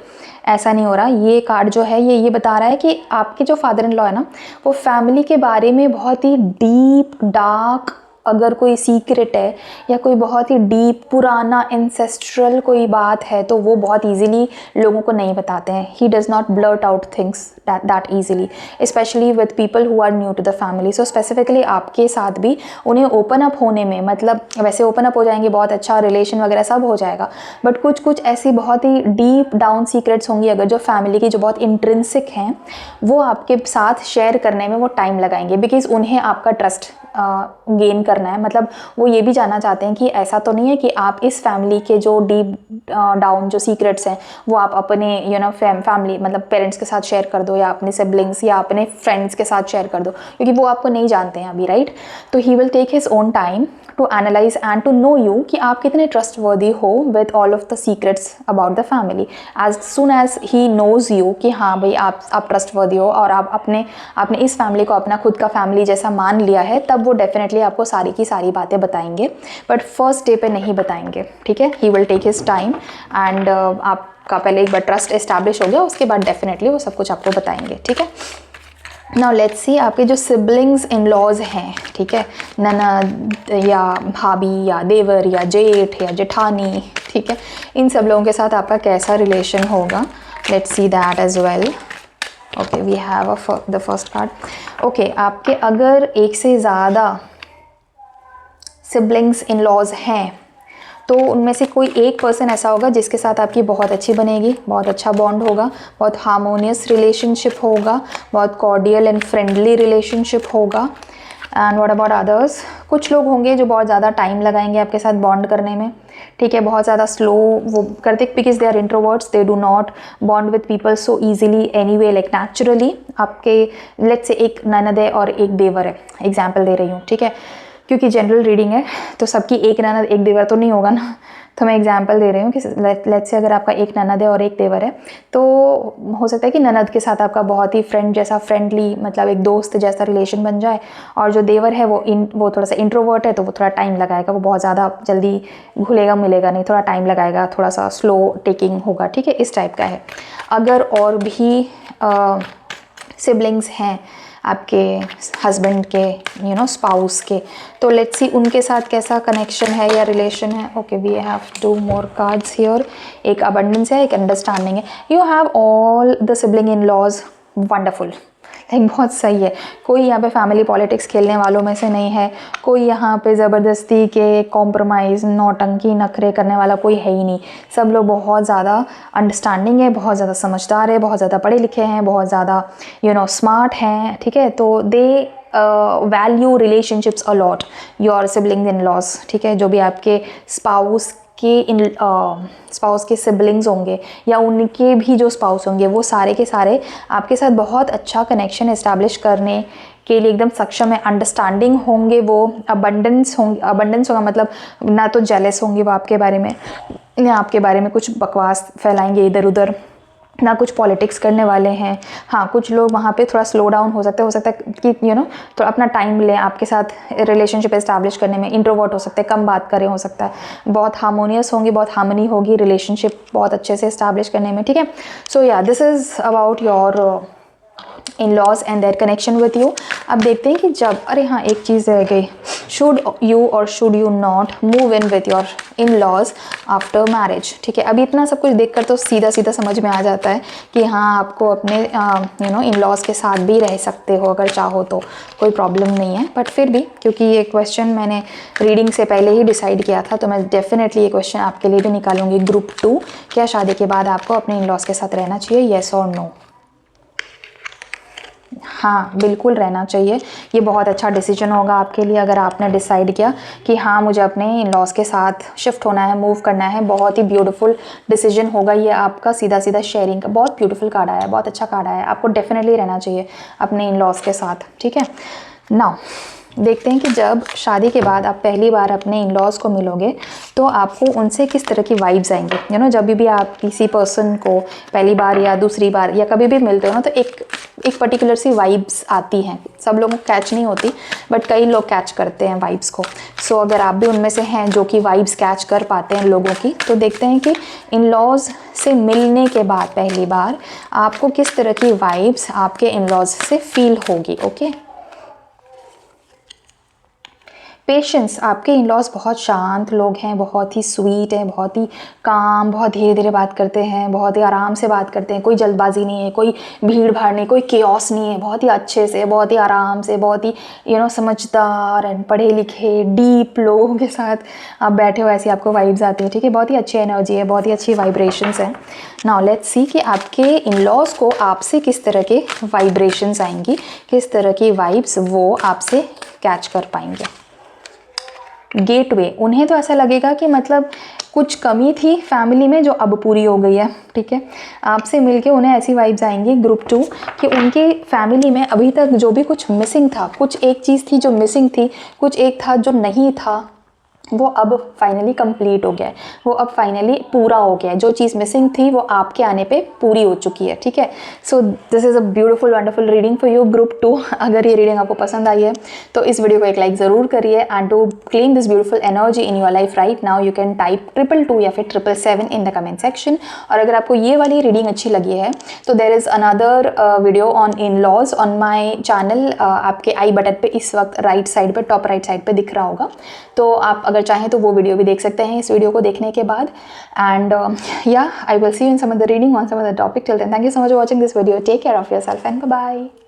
ऐसा नहीं हो रहा। ये कार्ड जो है ये बता रहा है कि आपके जो फादर इन लॉ है ना, वो फैमिली के बारे में बहुत ही डीप डार्क, अगर कोई सीक्रेट है या कोई बहुत ही डीप पुराना एंसेस्ट्रल कोई बात है, तो वो बहुत इजीली लोगों को नहीं बताते हैं। He does not blurt out things that easily, specially with people who are new to the family. So specifically आपके साथ भी उन्हें ओपन अप होने में, मतलब वैसे ओपन अप हो जाएंगे, बहुत अच्छा रिलेशन वगैरह सब हो जाएगा, बट कुछ ऐसी बहुत ही डीप डाउन सीक्रेट्स होंगी अगर जो फैमिली की जो बहुत इंट्रिंसिक हैं, वो आपके साथ शेयर करने में वो टाइम लगाएंगे, बिकॉज उन्हें आपका ट्रस्ट गेन करना है। मतलब वो ये भी जानना चाहते हैं कि ऐसा तो नहीं है कि आप इस फैमिली के जो डीप डाउन जो सीक्रेट्स हैं वो आप अपने फैमिली मतलब पेरेंट्स के साथ शेयर कर दो, या अपने सिबलिंग्स या अपने फ्रेंड्स के साथ शेयर कर दो, क्योंकि वो आपको नहीं जानते हैं अभी, राइट। तो he will take his own time to analyse and to know you कि आप कितने ट्रस्टवर्दी हो with all of the secrets about the family. As soon as he knows you कि हाँ भाई आप ट्रस्टवर्दी हो और आप आपने इस फैमिली को अपना खुद का फैमिली जैसा मान लिया है, तब वो डेफिनेटली आपको सारी की सारी बातें बताएंगे, बट फर्स्ट डे पे नहीं बताएंगे। ठीक है, he will take his time and आपका पहले एक बार ट्रस्ट एस्टैब्लिश हो गया, उसके बाद डेफिनेटली वो सब कुछ आपको बताएंगे। ठीक है, नाउ लेट्स सी आपके जो सिबलिंग्स इन लॉज हैं, ठीक है, ननद या भाभी या देवर या जेठ या जेठानी, ठीक है, इन सब लोगों के साथ आपका कैसा रिलेशन होगा। Let's see that as well. Okay, we have the first card. Okay, आपके अगर एक से ज़्यादा सिबलिंग्स इन लॉज हैं तो उनमें से कोई एक पर्सन ऐसा होगा जिसके साथ आपकी बहुत अच्छी बनेगी, बहुत अच्छा बॉन्ड होगा, बहुत हार्मोनियस रिलेशनशिप होगा, बहुत कॉर्डियल एंड फ्रेंडली रिलेशनशिप होगा। एंड व्हाट अबाउट अदर्स, कुछ लोग होंगे जो बहुत ज़्यादा टाइम लगाएंगे आपके साथ बॉन्ड करने में। ठीक है, बहुत ज़्यादा स्लो वो करते, because they are introverts, they do not bond with people so easily anyway, like naturally. आपके लेट्स से एक ननद है और एक देवर है, एग्जाम्पल दे रही हूँ, ठीक है, क्योंकि जनरल रीडिंग है तो सबकी एक ननद एक देवर तो नहीं होगा ना, तो मैं एग्जांपल दे रही हूँ कि लेट्स से अगर आपका एक ननद है और एक देवर है, तो हो सकता है कि ननद के साथ आपका बहुत ही फ्रेंड जैसा, फ्रेंडली, मतलब एक दोस्त जैसा रिलेशन बन जाए, और जो देवर है वो थोड़ा सा इंट्रोवर्ट है, तो वो थोड़ा टाइम लगाएगा, वो बहुत ज़्यादा जल्दी घुलेगा मिलेगा नहीं, थोड़ा टाइम लगाएगा, थोड़ा सा स्लो टेकिंग होगा। ठीक है, इस टाइप का है। अगर और भी सिबलिंग्स हैं आपके हस्बैंड के स्पाउस के, तो लेट्स सी उनके साथ कैसा कनेक्शन है या रिलेशन है। Okay, we have 2 more cards here. एक अबंडेंस है, एक अंडरस्टैंडिंग है। You have all the sibling in laws, wonderful, like बहुत सही है। कोई यहाँ पे फैमिली पॉलिटिक्स खेलने वालों में से नहीं है, कोई यहाँ पे ज़बरदस्ती के कॉम्प्रोमाइज़ नौटंकी नखरे करने वाला कोई है ही नहीं। सब लोग बहुत ज़्यादा अंडरस्टैंडिंग है, बहुत ज़्यादा समझदार है, बहुत ज़्यादा पढ़े लिखे हैं, बहुत ज़्यादा स्मार्ट हैं, ठीक है। तो they value relationships a lot, your sibling in laws, ठीक है। जो भी आपके स्पाउस के सिबलिंग्स होंगे या उनके भी जो स्पाउस होंगे, वो सारे के सारे आपके साथ बहुत अच्छा कनेक्शन इस्टेब्लिश करने के लिए एकदम सक्षम है, अंडरस्टैंडिंग होंगे, वो अबंडेंस होगा मतलब ना तो जेलस होंगे वो आपके बारे में, ना आपके बारे में कुछ बकवास फैलाएंगे इधर उधर, ना कुछ पॉलिटिक्स करने वाले हैं। हाँ, कुछ लोग वहाँ पे थोड़ा स्लो डाउन हो सकते हैं कि थोड़ा अपना टाइम लें आपके साथ रिलेशनशिप एस्टैब्लिश करने में, इंट्रोवर्ट हो सकते हैं, कम बात करें हो सकता है, बहुत हार्मोनियस होंगी, बहुत हार्मनी होगी रिलेशनशिप बहुत अच्छे से एस्टैब्लिश करने में, ठीक है। सो या this is about your in-laws and there connection with you. अब देखते हैं कि जब, अरे हाँ एक चीज़ रह गई, शुड यू और should you not move in with your in-laws after marriage, ठीक है। अभी इतना सब कुछ देखकर तो सीधा सीधा समझ में आ जाता है कि हाँ आपको अपने इन-लॉज के साथ भी रह सकते हो अगर चाहो तो, कोई प्रॉब्लम नहीं है। बट फिर भी क्योंकि ये क्वेश्चन मैंने रीडिंग से पहले ही डिसाइड किया था, तो मैं डेफिनेटली ये क्वेश्चन आपके लिए भी निकालूंगी। ग्रुप 2, क्या शादी के बाद आपको अपने इन-लॉज के साथ रहना चाहिए, येस और नो? हाँ बिल्कुल रहना चाहिए। ये बहुत अच्छा डिसीजन होगा आपके लिए अगर आपने डिसाइड किया कि हाँ मुझे अपने इन-लॉज के साथ शिफ्ट होना है, मूव करना है। बहुत ही ब्यूटीफुल डिसीजन होगा ये आपका। सीधा सीधा शेयरिंग का बहुत ब्यूटीफुल कार्ड आया है, बहुत अच्छा कार्ड आया है। आपको डेफिनेटली रहना चाहिए अपने इन-लॉज के साथ, ठीक है। नाउ देखते हैं कि जब शादी के बाद आप पहली बार अपने इन-लॉज को मिलोगे तो आपको उनसे किस तरह की वाइब्स आएंगे। जब भी आप किसी पर्सन को पहली बार या दूसरी बार या कभी भी मिलते हो ना, तो एक पर्टिकुलर सी वाइब्स आती हैं। सब लोगों को कैच नहीं होती बट कई लोग कैच करते हैं वाइब्स को। सो अगर आप भी उनमें से हैं जो कि वाइब्स कैच कर पाते हैं लोगों की, तो देखते हैं कि इन-लॉज से मिलने के बाद पहली बार आपको किस तरह की वाइब्स आपके इन-लॉज से फील होगी। ओके, पेशेंस, आपके इन-लॉज बहुत शांत लोग हैं, बहुत ही स्वीट हैं, बहुत ही काम, बहुत धीरे धीरे बात करते हैं, बहुत ही आराम से बात करते हैं। कोई जल्दबाजी नहीं है, कोई भीड़ भाड़ नहीं, कोई केओस नहीं है। बहुत ही अच्छे से, बहुत ही आराम से, बहुत ही समझदार एंड पढ़े लिखे डीप लोगों के साथ आप बैठे हो, ऐसी आपको वाइब्स आती है, ठीक है। बहुत ही अच्छी एनर्जी है, बहुत ही अच्छी वाइब्रेशंस हैं। नाउ लेट्स सी कि आपके इन-लॉज को आपसे किस तरह के वाइब्रेशंस आएंगी, किस तरह की वाइब्स वो आपसे कैच कर पाएंगे। गेटवे, उन्हें तो ऐसा लगेगा कि मतलब कुछ कमी थी फैमिली में जो अब पूरी हो गई है, ठीक है। आपसे मिलके उन्हें ऐसी वाइब्स आएंगी ग्रुप 2 कि उनके फैमिली में अभी तक जो भी कुछ मिसिंग था, कुछ एक चीज़ थी जो मिसिंग थी, कुछ एक था जो नहीं था, वो अब फाइनली कंप्लीट हो गया है, वो अब फाइनली पूरा हो गया है। जो चीज़ मिसिंग थी वो आपके आने पे पूरी हो चुकी है, ठीक है। So this is a beautiful wonderful reading for you group 2। अगर ये रीडिंग आपको पसंद आई है तो इस वीडियो को एक लाइक ज़रूर करिए। And to claim this beautiful energy in your life right now you can type 222 या फिर 777 इन द कमेंट सेक्शन। और अगर आपको ये वाली रीडिंग अच्छी लगी है तो there is another video on in-laws on my channel. आपके आई बटन पे इस वक्त राइट साइड पे, टॉप राइट साइड पे दिख रहा होगा, तो आप अगर चाहें तो वो वीडियो भी देख सकते हैं इस वीडियो को देखने के बाद। एंड या I will see you in some other reading on some other topic. Till then thank you so much for watching this video. Take care of yourself and bye bye.